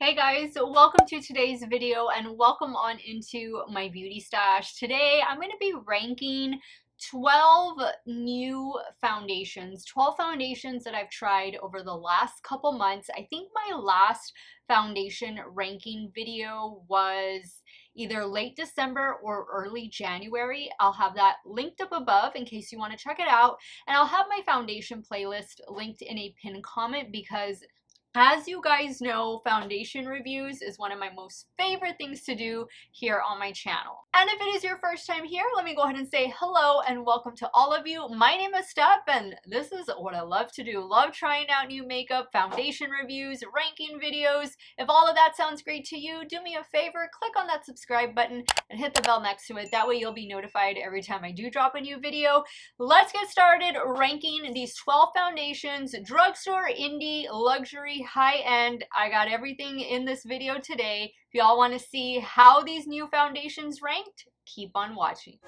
Hey guys, welcome to today's video and welcome on into my beauty stash. Today I'm going to be ranking 12 new foundations, 12 foundations that I've tried over the last couple months. I think my last foundation ranking video was either late December or early January. I'll have that linked up above in case you want to check it out. And I'll have my foundation playlist linked in a pinned comment because, as you guys know, foundation reviews is one of my most favorite things to do here on my channel. And if it is your first time here, let me go ahead and say hello and welcome to all of you. My name is Steff and this is what I love to do. Love trying out new makeup, foundation reviews, ranking videos. If all of that sounds great to you, do me a favor, click on that subscribe button and hit the bell next to it. That way you'll be notified every time I do drop a new video. Let's get started ranking these 12 foundations: drugstore, indie, luxury, high-end. I got everything in this video today. If y'all want to see how these new foundations ranked, keep on watching.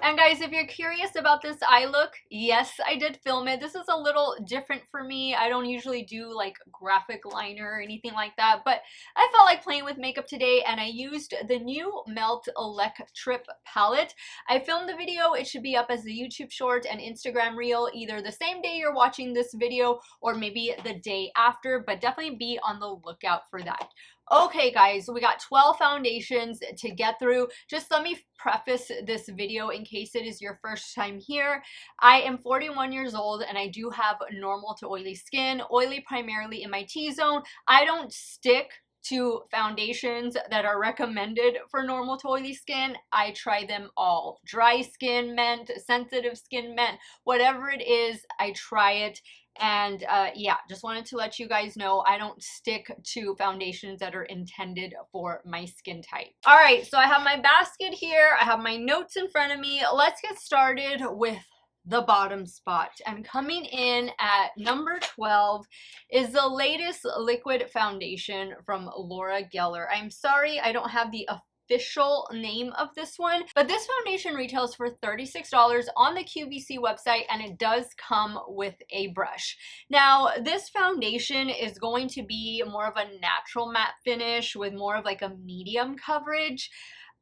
And guys, if you're curious about this eye look, yes, I did film it. This is a little different for me. I don't usually do like graphic liner or anything like that, but I felt like playing with makeup today and I used the new Melt Electrip palette. I filmed the video. It should be up as a YouTube short and Instagram reel either the same day you're watching this video or maybe the day after, but definitely be on the lookout for that. Okay guys, we got 12 foundations to get through. Just let me preface this video in case it is your first time here. I am 41 years old and I do have normal to oily skin, oily primarily in my T-zone. I don't stick to foundations that are recommended for normal to oily skin. I try them all. Dry skin meant, sensitive skin meant, whatever it is, I try it. And yeah, just wanted to let you guys know I don't stick to foundations that are intended for my skin type. All right, so I have my basket here. I have my notes in front of me. Let's get started with the bottom spot. And coming in at number 12 is the latest liquid foundation from Laura Geller. I'm sorry I don't have the official name of this one, but this foundation retails for $36 on the QVC website and it does come with a brush. Now this foundation is going to be more of a natural matte finish with more of like a medium coverage.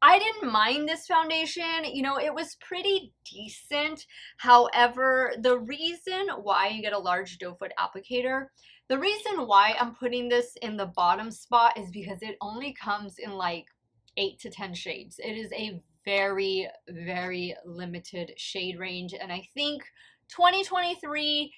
I didn't mind this foundation, you know, it was pretty decent. However, the reason why you get a large doe foot applicator, the reason why I'm putting this in the bottom spot is because it only comes in like 8 to 10 shades. It is a very, very limited shade range. And I think 2023,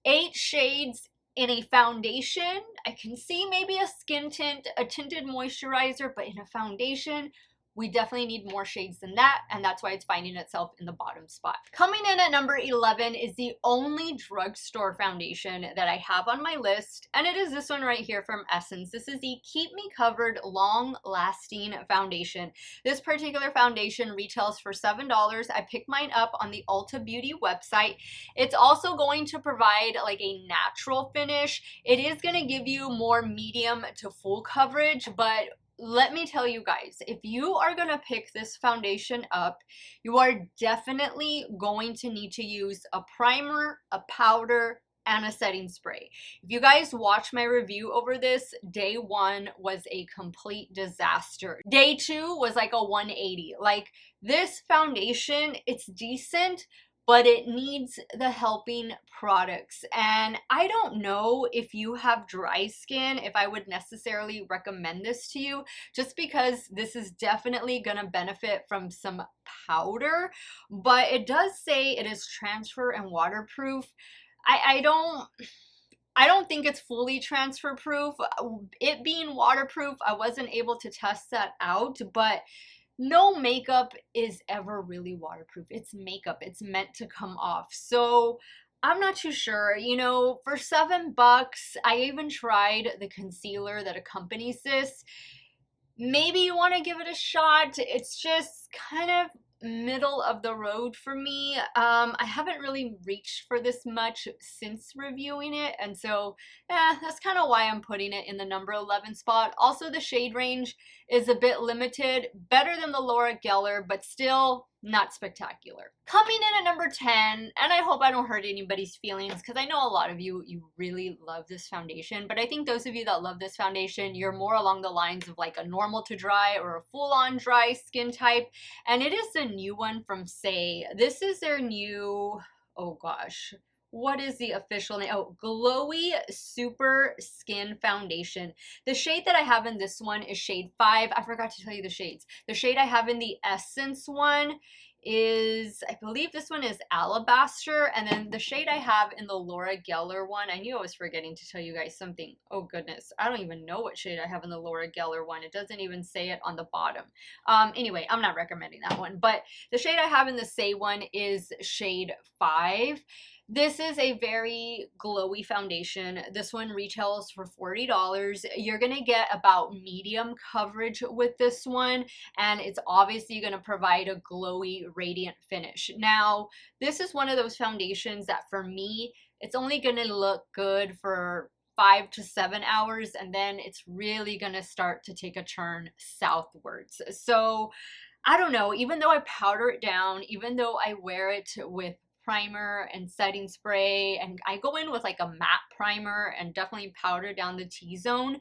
8 shades in a foundation, I can see maybe a skin tint, a tinted moisturizer, but in a foundation, we definitely need more shades than that, and that's why it's finding itself in the bottom spot. Coming in at number 11 is the only drugstore foundation that I have on my list, and it is this one right here from Essence. This is the Keep Me Covered Long Lasting Foundation. This particular foundation retails for $7. I picked mine up on the Ulta Beauty website. It's also going to provide like a natural finish. It is going to give you more medium to full coverage, but let me tell you guys, if you are going to pick this foundation up, you are definitely going to need to use a primer, a powder, and a setting spray. If you guys watch my review over this, day 1 was a complete disaster. Day 2 was like a 180. Like this foundation, it's decent, but it needs the helping products. And I don't know if you have dry skin, if I would necessarily recommend this to you, just because this is definitely gonna benefit from some powder, but it does say it is transfer and waterproof. I don't think it's fully transfer proof. It being waterproof, I wasn't able to test that out, but no makeup is ever really waterproof. It's makeup. It's meant to come off. So I'm not too sure. You know, for $7, I even tried the concealer that accompanies this. Maybe you want to give it a shot. It's just kind of middle of the road for me. I haven't really reached for this much since reviewing it, and so that's kind of why I'm putting it in the number 11 spot. Also, the shade range is a bit limited, better than the Laura Geller, but still not spectacular. Coming in at number 10, and I hope I don't hurt anybody's feelings because I know a lot of you really love this foundation, but I think those of you that love this foundation, you're more along the lines of like a normal to dry or a full-on dry skin type, and it is the new one from Say. This is their new, oh gosh, what is the official name? Oh, Glowy Super Skin Foundation. The shade that I have in this one is shade 5. I forgot to tell you the shades. The shade I have in the Essence one is, I believe this one is Alabaster, and then the shade I have in the Laura Geller one, I knew I was forgetting to tell you guys something. Oh goodness, I don't even know what shade I have in the Laura Geller one. It doesn't even say it on the bottom. Anyway, I'm not recommending that one, but the shade I have in the Say one is shade 5. This is a very glowy foundation. This one retails for $40. You're going to get about medium coverage with this one, and it's obviously going to provide a glowy, radiant finish. Now, this is one of those foundations that for me, it's only going to look good for 5 to 7 hours, and then it's really going to start to take a turn southwards. So, I don't know, even though I powder it down, even though I wear it with primer and setting spray, and I go in with like a matte primer and definitely powder down the T-zone,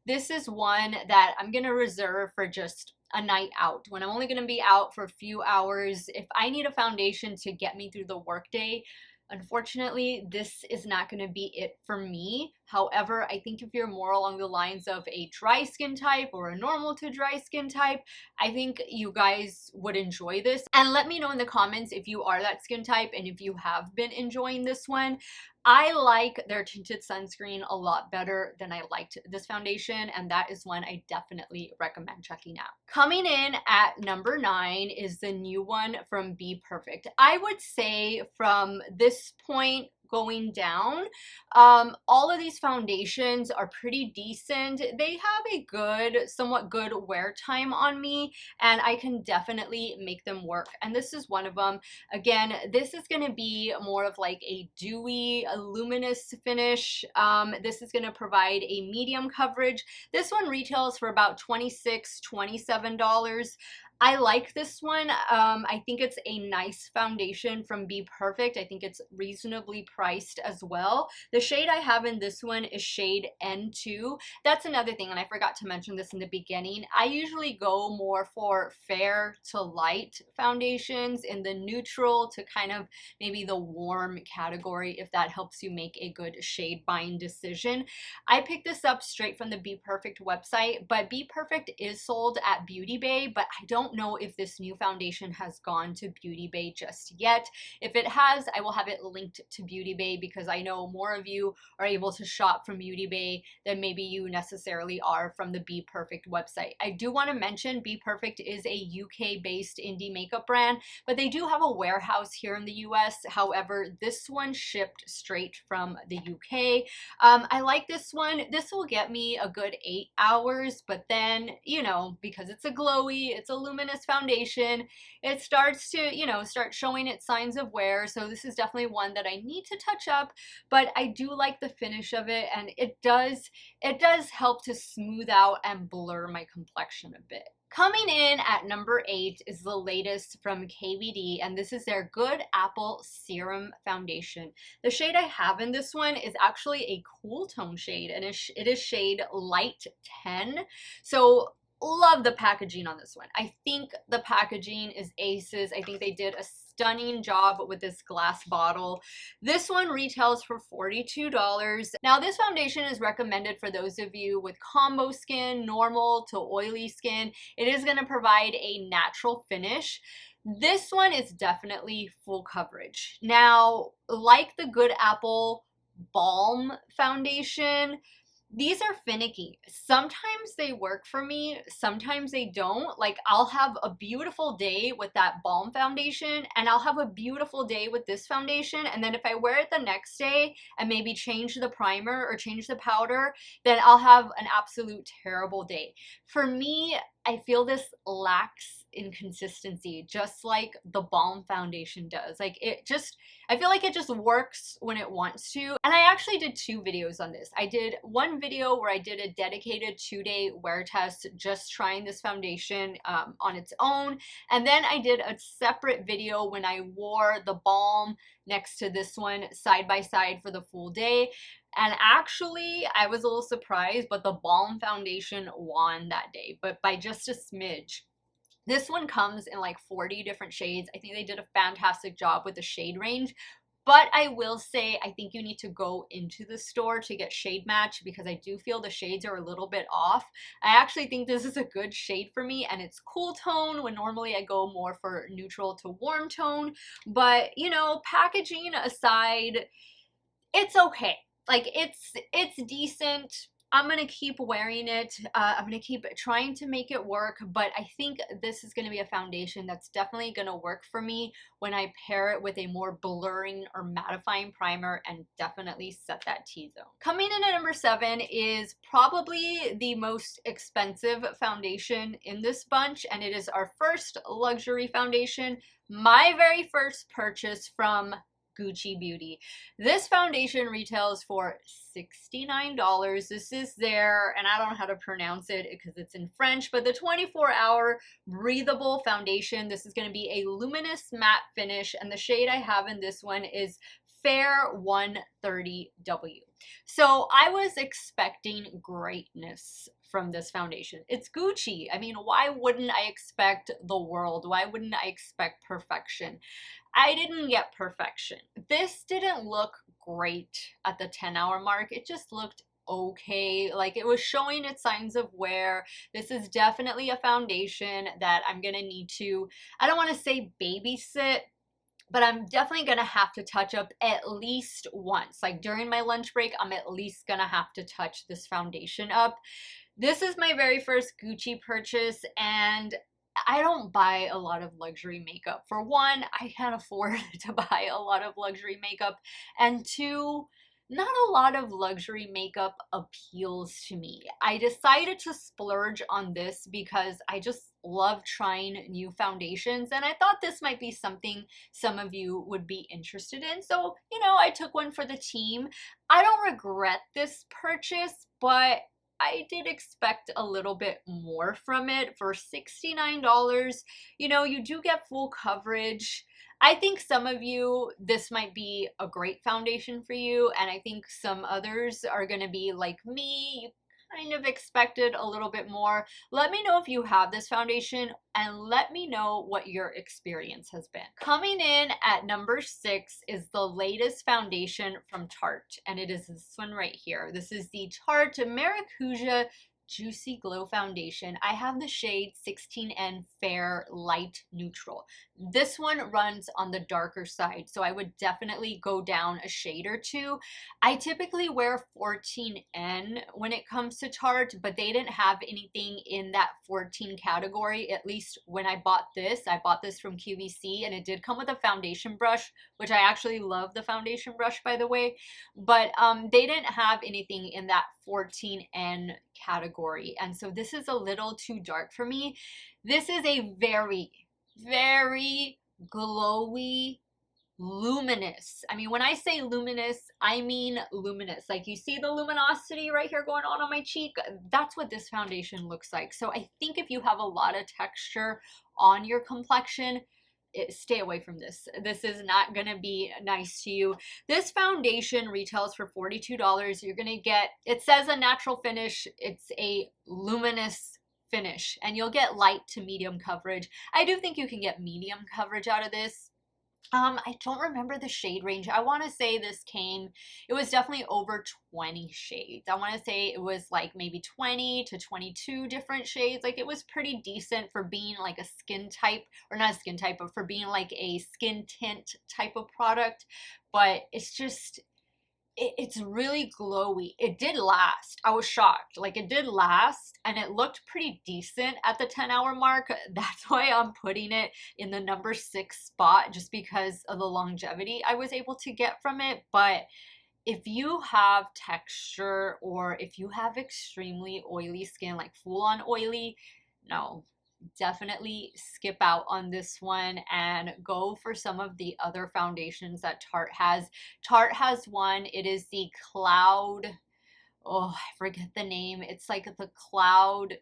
this is one that I'm gonna reserve for just a night out, when I'm only gonna be out for a few hours. If I need a foundation to get me through the workday, unfortunately, this is not going to be it for me. However, I think if you're more along the lines of a dry skin type or a normal to dry skin type, I think you guys would enjoy this. And let me know in the comments if you are that skin type and if you have been enjoying this one. I like their tinted sunscreen a lot better than I liked this foundation, and that is one I definitely recommend checking out. Coming in at number 9 is the new one from Be Perfect. I would say from this point going down, all of these foundations are pretty decent. They have a good, somewhat good wear time on me, and I can definitely make them work. And this is one of them. Again, this is going to be more of like a dewy, a luminous finish. This is going to provide a medium coverage. This one retails for about $26, $27. I like this one. I think it's a nice foundation from Be Perfect. I think it's reasonably priced as well. The shade I have in this one is shade N2. That's another thing, and I forgot to mention this in the beginning. I usually go more for fair to light foundations in the neutral to kind of maybe the warm category, if that helps you make a good shade buying decision. I picked this up straight from the Be Perfect website, but Be Perfect is sold at Beauty Bay, but I don't know if this new foundation has gone to Beauty Bay just yet. If it has, I will have it linked to Beauty Bay because I know more of you are able to shop from Beauty Bay than maybe you necessarily are from the Be Perfect website. I do want to mention Be Perfect is a UK-based indie makeup brand, but they do have a warehouse here in the US. However, this one shipped straight from the UK. I like this one. This will get me a good 8 hours, but then, you know, because it's a glowy, it's a luminous foundation, it starts to, you know, start showing its signs of wear. So this is definitely one that I need to touch up, but I do like the finish of it, and it does help to smooth out and blur my complexion a bit. Coming in at number 8 is the latest from KVD, and this is their Good Apple Serum Foundation. The shade I have in this one is actually a cool tone shade, and it is shade Light 10. So love the packaging on this one. I think the packaging is aces. I think they did a stunning job with this glass bottle. This one retails for $42. Now, this foundation is recommended for those of you with combo skin, normal to oily skin. It is going to provide a natural finish. This one is definitely full coverage. Now, like the Good Apple Balm Foundation, these are finicky. Sometimes they work for me, sometimes they don't. Like, I'll have a beautiful day with that balm foundation, and I'll have a beautiful day with this foundation, and then if I wear it the next day and maybe change the primer or change the powder, then I'll have an absolute terrible day. For me, I feel this lacks in consistency, just like the Balm foundation does. Like I feel like it just works when it wants to. And I actually did 2 videos on this. I did one video where I did a dedicated 2-day wear test, just trying this foundation on its own. And then I did a separate video when I wore the Balm next to this one side by side for the full day. And actually, I was a little surprised, but the Balm foundation won that day, but by just a smidge. This one comes in like 40 different shades. I think they did a fantastic job with the shade range. But I will say, I think you need to go into the store to get shade match, because I do feel the shades are a little bit off. I actually think this is a good shade for me, and it's cool tone when normally I go more for neutral to warm tone. But, you know, packaging aside, it's okay. Like, it's decent. I'm gonna keep wearing it. I'm gonna keep trying to make it work, but I think this is gonna be a foundation that's definitely gonna work for me when I pair it with a more blurring or mattifying primer, and definitely set that T-zone. Coming in at number 7 is probably the most expensive foundation in this bunch, and it is our first luxury foundation, my very first purchase from Gucci Beauty. This foundation retails for $69. This is their, and I don't know how to pronounce it because it's in French, but the 24-hour breathable foundation. This is going to be a luminous matte finish, and the shade I have in this one is Fair 130W. So I was expecting greatness from this foundation. It's Gucci. I mean, why wouldn't I expect the world? Why wouldn't I expect perfection? I didn't get perfection. This didn't look great at the 10-hour mark. It just looked okay. Like, it was showing its signs of wear. This is definitely a foundation that I'm gonna need to, I don't want to say babysit, but I'm definitely gonna have to touch up at least once. Like, during my lunch break, I'm at least gonna have to touch this foundation up. This is my very first Gucci purchase, and I don't buy a lot of luxury makeup. For one, I can't afford to buy a lot of luxury makeup, and 2, not a lot of luxury makeup appeals to me. I decided to splurge on this because I just love trying new foundations, and I thought this might be something some of you would be interested in. So, you know, I took one for the team. I don't regret this purchase, but I did expect a little bit more from it. For $69, you know, you do get full coverage. I think some of you, this might be a great foundation for you, and I think some others are going to be like me. You kind of expected a little bit more. Let me know if you have this foundation, and let me know what your experience has been. Coming in at number 6 is the latest foundation from Tarte, and it is this one right here. This is the Tarte Maracuja Juicy Glow Foundation. I have the shade 16N Fair Light Neutral. This one runs on the darker side, so I would definitely go down a shade or 2. I typically wear 14N when it comes to Tarte, but they didn't have anything in that 14 category, at least when I bought this. I bought this from QVC, and it did come with a foundation brush, which I actually love the foundation brush, by the way, but they didn't have anything in that 14N category, and so this is a little too dark for me. This is a very, very glowy, luminous. I mean, when I say luminous, I mean luminous. Like, you see the luminosity right here going on my cheek? That's what this foundation looks like. So I think if you have a lot of texture on your complexion, stay away from this. This is not gonna be nice to you. This foundation retails for $42. You're gonna get, it says a natural finish, it's a luminous finish, and you'll get light to medium coverage. I do think you can get medium coverage out of this. I don't remember the shade range. I want to say this came, it was definitely over 20 shades. I want to say it was like maybe 20 to 22 different shades. Like, it was pretty decent for being like a skin type, or not a skin type, but for being like a skin tint type of product. But it's just, it's really glowy. It did last. I was shocked. Like, it did last, and it looked pretty decent at the 10-hour mark. That's why I'm putting it in the number 6 spot, just because of the longevity I was able to get from it. But if you have texture, or if you have extremely oily skin, like full on oily, no. Definitely skip out on this one and go for some of the other foundations that Tarte has. Tarte has one. It is the Cloud. Oh, I forget the name. It's like the Cloud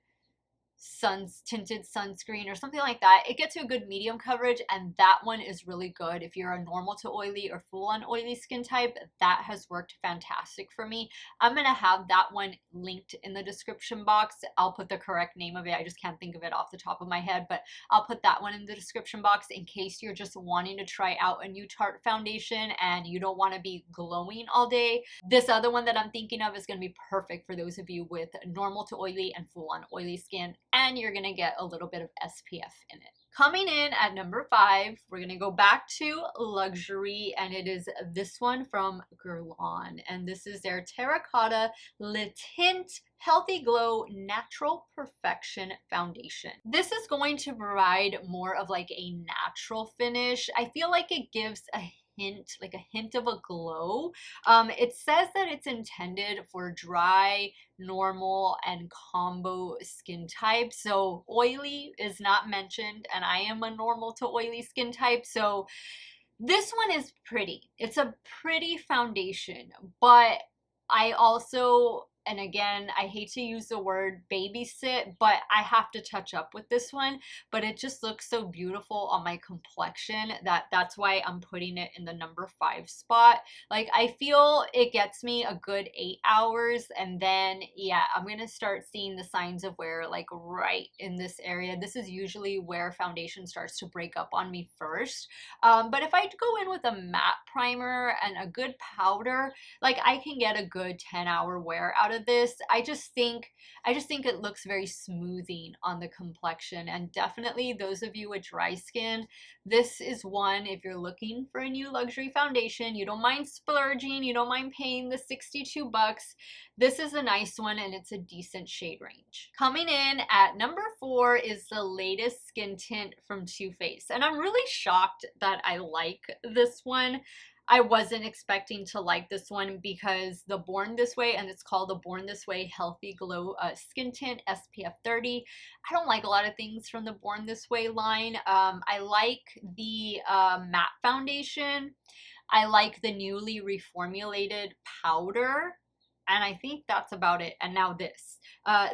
tinted sunscreen or something like that. It gets you a good medium coverage, and that one is really good if you're a normal to oily or full on oily skin type. That has worked fantastic for me. I'm gonna have that one linked in the description box. I'll put the correct name of it. I just can't think of it off the top of my head, but I'll put that one in the description box in case you're just wanting to try out a new Tarte foundation and you don't want to be glowing all day. This other one that I'm thinking of is going to be perfect for those of you with normal to oily and full on oily skin, and you're gonna get a little bit of SPF in it. Coming in at number 5, we're gonna go back to luxury, and it is this one from Guerlain, and this is their Terracotta Le Tint Healthy Glow Natural Perfection Foundation. This is going to provide more of like a natural finish. I feel like it gives a hint of a glow. It says that it's intended for dry, normal, and combo skin type. So oily is not mentioned, and I am a normal to oily skin type. So this one is pretty. It's a pretty foundation, but I also, and again, I hate to use the word babysit, but I have to touch up with this one. But it just looks so beautiful on my complexion that's why I'm putting it in the number 5 spot. Like, I feel it gets me a good 8 hours, and then yeah, I'm gonna start seeing the signs of wear like right in this area. This is usually where foundation starts to break up on me first. But if I go in with a matte primer and a good powder, like, I can get a good 10-hour wear out of this. I just think it looks very smoothing on the complexion, and definitely those of you with dry skin, this is one. If you're looking for a new luxury foundation, you don't mind splurging, you don't mind paying the 62 bucks, this is a nice one, and it's a decent shade range. Coming in at number 4 is the latest skin tint from Too Faced, and I'm really shocked that I like this one. I wasn't expecting to like this one because the Born This Way, and it's called the Born This Way Healthy Glow Skin Tint SPF 30. I don't like a lot of things from the Born This Way line. I like the matte foundation. I like the newly reformulated powder. And I think that's about it. And now this.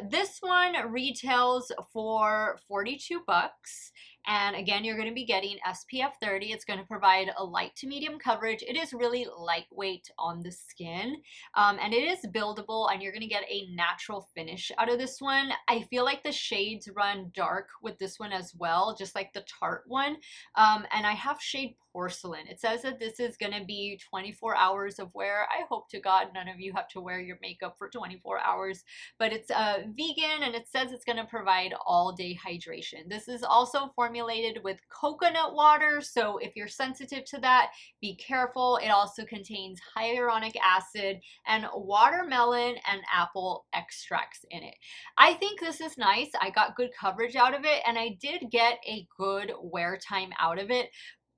This one retails for 42 bucks. And again, you're going to be getting SPF 30. It's going to provide a light to medium coverage. It is really lightweight on the skin. And it is buildable, and you're going to get a natural finish out of this one. I feel like the shades run dark with this one as well, just like the Tarte one. And I have shade Porcelain. It says that this is going to be 24 hours of wear. I hope to God none of you have to wear your makeup for 24 hours, but it's vegan, and it says it's going to provide all day hydration. This is also formulated with coconut water, so if you're sensitive to that, be careful. It also contains hyaluronic acid and watermelon and apple extracts in it. I think this is nice. I got good coverage out of it, and I did get a good wear time out of it.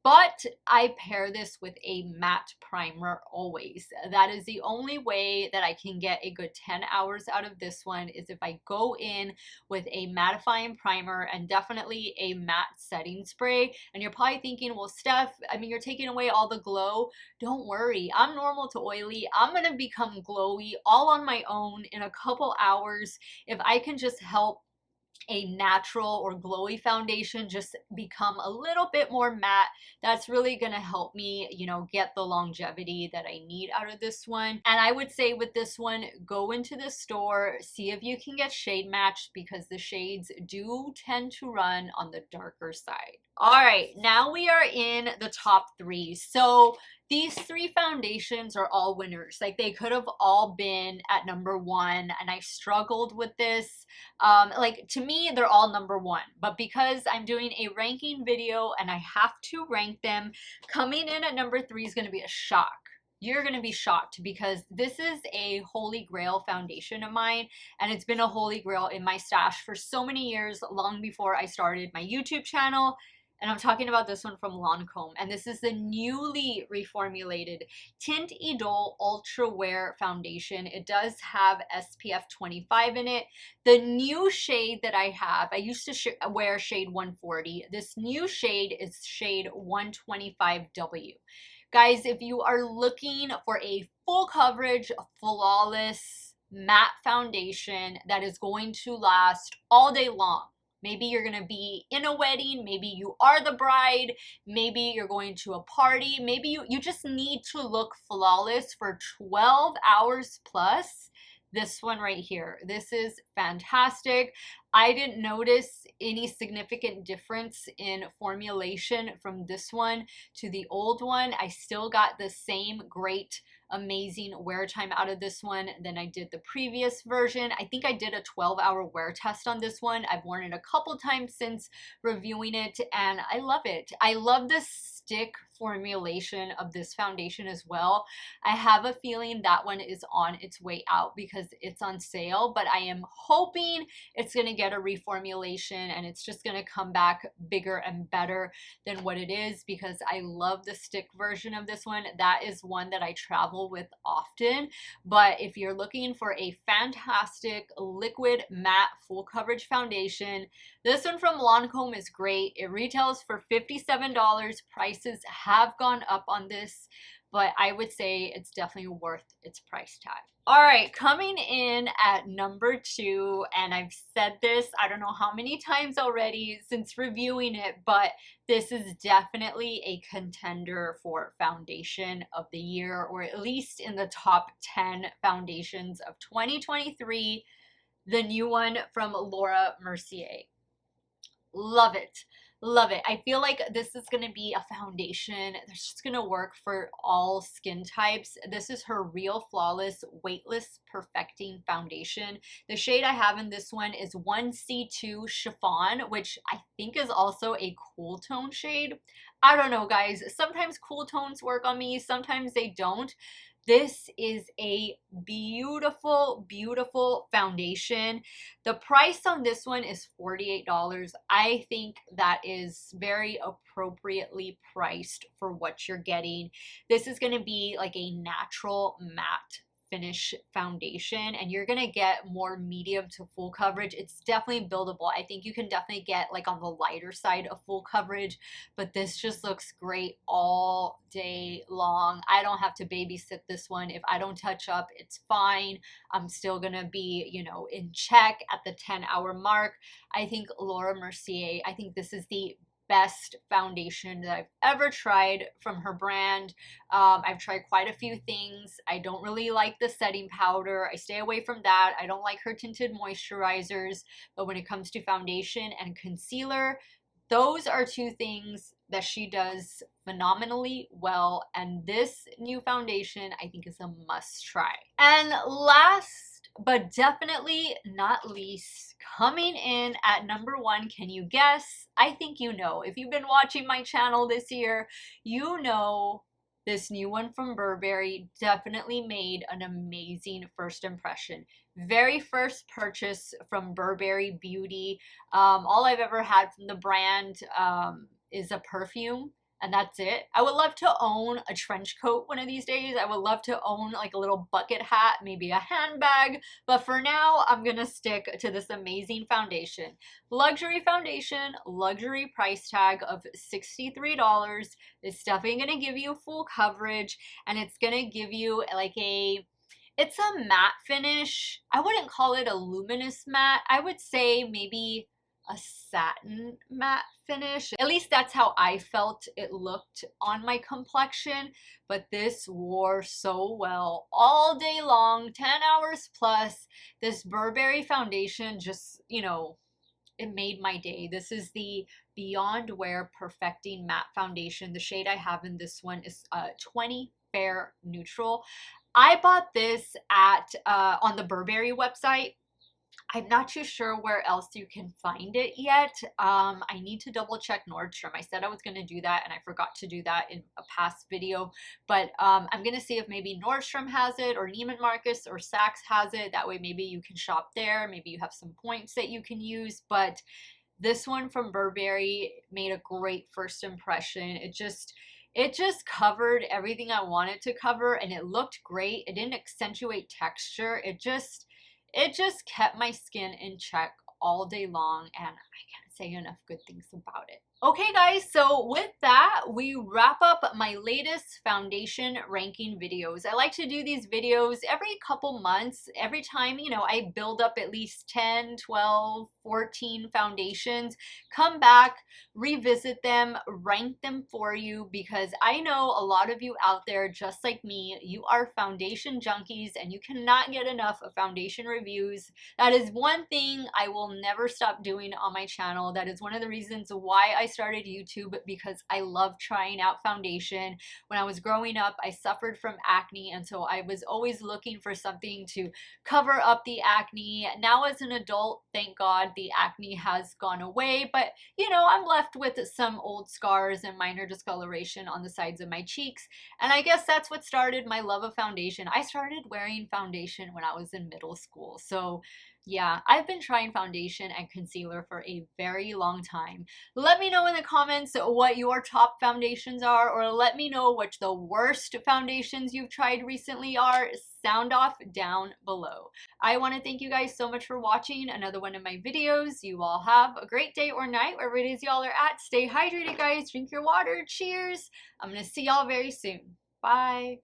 But I pair this with a matte primer always. That is the only way that I can get a good 10 hours out of this one, is if I go in with a mattifying primer and definitely a matte setting spray. And you're probably thinking, well, Steph, I mean, you're taking away all the glow. Don't worry, I'm normal to oily. I'm gonna become glowy all on my own in a couple hours if I can just help a natural or glowy foundation just become a little bit more matte. That's really going to help me, you know, get the longevity that I need out of this one. And I would say with this one, go into the store, see if you can get shade matched, because the shades do tend to run on the darker side. All right, now we are in the top 3. So these 3 foundations are all winners. Like, they could have all been at number 1, and I struggled with this. Like, to me, they're all number 1, but because I'm doing a ranking video and I have to rank them, coming in at number 3 is going to be a shock. You're going to be shocked, because this is a holy grail foundation of mine, and it's been a holy grail in my stash for so many years, long before I started my YouTube channel. And I'm talking about this one from Lancome. And this is the newly reformulated Tint Idole Ultra Wear Foundation. It does have SPF 25 in it. The new shade that I have, I used to wear shade 140. This new shade is shade 125W. Guys, if you are looking for a full coverage, flawless, matte foundation that is going to last all day long, maybe you're going to be in a wedding, maybe you are the bride, maybe you're going to a party, maybe you just need to look flawless for 12 hours plus. This one right here, this is fantastic. I didn't notice any significant difference in formulation from this one to the old one. I still got the same great, amazing wear time out of this one than I did the previous version. I think I did a 12-hour wear test on this one. I've worn it a couple times since reviewing it, and I love it. I love the stick formulation of this foundation as well. I have a feeling that one is on its way out because it's on sale, but I am hoping it's going to get a reformulation and it's just going to come back bigger and better than what it is, because I love the stick version of this one. That is one that I travel with often. But if you're looking for a fantastic liquid matte full coverage foundation, this one from Lancome is great. It retails for $57. Prices have gone up on this, but I would say it's definitely worth its price tag. All right, coming in at number 2, and I've said this I don't know how many times already since reviewing it, but this is definitely a contender for foundation of the year, or at least in the top 10 foundations of 2023, the new one from Laura Mercier. Love it. Love it. I feel like this is going to be a foundation that's just going to work for all skin types. This is her Real Flawless Weightless Perfecting Foundation. The shade I have in this one is 1C2 Chiffon, which I think is also a cool tone shade. I don't know, guys. Sometimes cool tones work on me, sometimes they don't. This is a beautiful, beautiful foundation. The price on this one is $48. I think that is very appropriately priced for what you're getting. This is going to be like a natural matte finish foundation, and you're gonna get more medium to full coverage. It's definitely buildable. I think you can definitely get like on the lighter side of full coverage, but this just looks great all day long. I don't have to babysit this one. If I don't touch up, it's fine. I'm still gonna be, you know, in check at the 10-hour mark. I think Laura Mercier, I think this is the best foundation that I've ever tried from her brand. I've tried quite a few things. I don't really like the setting powder. I stay away from that. I don't like her tinted moisturizers. But when it comes to foundation and concealer, those are two things that she does phenomenally well. And this new foundation, I think, is a must try. And last but definitely not least, coming in at number 1, can you guess? I think you know. If you've been watching my channel this year, you know this new one from Burberry definitely made an amazing first impression. Very first purchase from Burberry Beauty. All I've ever had from the brand is a perfume, and that's it. I would love to own a trench coat one of these days. I would love to own like a little bucket hat, maybe a handbag. But for now, I'm gonna stick to this amazing foundation. Luxury foundation, luxury price tag of $63. It's definitely gonna give you full coverage, and it's gonna give you like it's a matte finish. I wouldn't call it a luminous matte. I would say maybe a satin matte finish. At least that's how I felt it looked on my complexion, but this wore so well all day long, 10 hours plus. This Burberry foundation just, you know, it made my day. This is the Beyond Wear Perfecting Matte Foundation. The shade I have in this one is 20 Fair Neutral. I bought this at on the Burberry website. I'm not too sure where else you can find it yet. I need to double check Nordstrom. I said I was going to do that and I forgot to do that in a past video. But I'm going to see if maybe Nordstrom has it, or Neiman Marcus or Saks has it. That way maybe you can shop there. Maybe you have some points that you can use. But This one from Burberry made a great first impression. It just covered everything I wanted to cover, and it looked great. It didn't accentuate texture. It just kept my skin in check all day long, and I can't say enough good things about it. Okay guys, so with that, we wrap up my latest foundation ranking videos. I like to do these videos every couple months. Every time, I build up at least 10, 12, 14 foundations, come back, revisit them, rank them for you, because I know a lot of you out there, just like me, you are foundation junkies and you cannot get enough of foundation reviews. That is one thing I will never stop doing on my channel. That is one of the reasons why I started YouTube, because I love trying out foundation. When I was growing up, I suffered from acne, and so I was always looking for something to cover up the acne. Now as an adult, thank God the acne has gone away, but I'm left with some old scars and minor discoloration on the sides of my cheeks, and I guess that's what started my love of foundation. I started wearing foundation when I was in middle school, so yeah, I've been trying foundation and concealer for a very long time. Let me know in the comments what your top foundations are, or let me know what the worst foundations you've tried recently are. Sound off down below. I want to thank you guys so much for watching another one of my videos. You all have a great day or night, wherever it is y'all are at. Stay hydrated, guys. Drink your water. Cheers. I'm going to see y'all very soon. Bye.